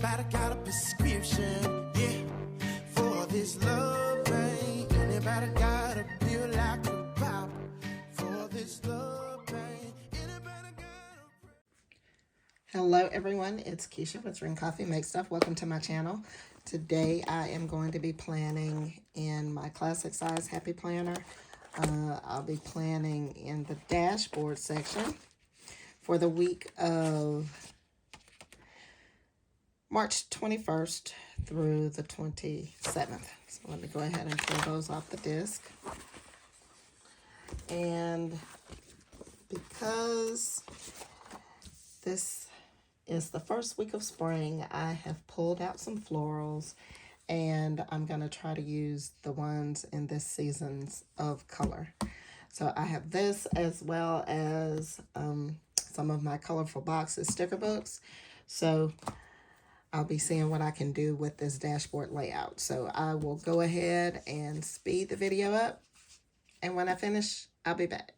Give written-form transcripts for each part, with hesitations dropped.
Anybody got a prescription, yeah, for this love pain? Anybody got a pill I could pop for this love pain? Anybody got a... Hello everyone, it's Keisha with Drink Coffee Make Stuff. Welcome to my channel. Today I am going to be planning in my classic size Happy Planner. I'll be planning in the dashboard section for the week of March 21st through the 27th. So let me go ahead and pull those off the disc. And because this is the first week of spring, I have pulled out some florals, and I'm going to try to use the ones in this season's of color. So I have this as well as some of my colorful boxes sticker books. So I'll be seeing what I can do with this dashboard layout. So I will go ahead and speed the video up, and when I finish, I'll be back.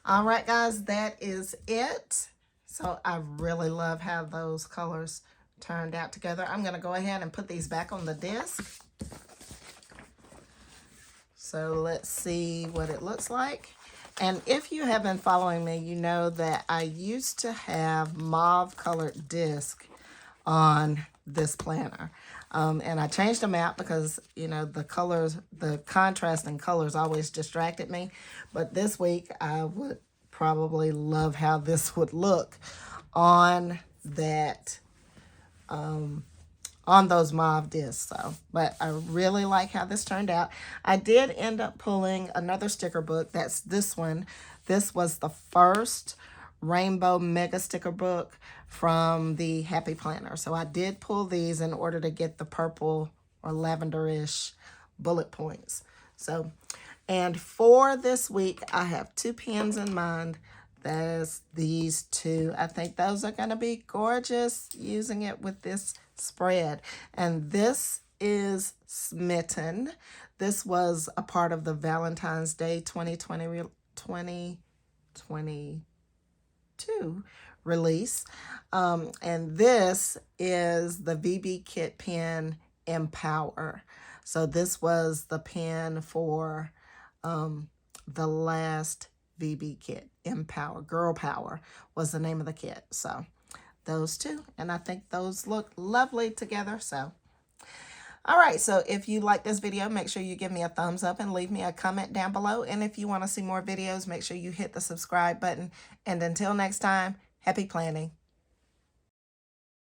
All right, guys, that is it. So I really love how those colors turned out together. I'm going to go ahead and put these back on the disc. So let's see what it looks like. And if you have been following me, you know that I used to have mauve colored disc on this planner. And I changed them out because, you know, the colors, the contrast in colors always distracted me. But this week I would probably love how this would look on that, on those mauve discs. So, but I really like how this turned out. I did end up pulling another sticker book. That's this one. This was the first Rainbow Mega Sticker Book from the Happy Planner. So I did pull these in order to get the purple or lavenderish bullet points. So, and for this week, I have 2 pens in mind. There's these 2. I think those are going to be gorgeous using it with this spread. And this is Smitten. This was a part of the Valentine's Day 2022 release. And this is the VB Kit pen Empower. So this was the pen for the last VB kit. Empower, Girl Power was the name of the kit. So those 2, and I think those look lovely together. So all right, so if you like this video, make sure you give me a thumbs up and leave me a comment down below. And if you want to see more videos, make sure you hit the subscribe button. And until next time, happy planning.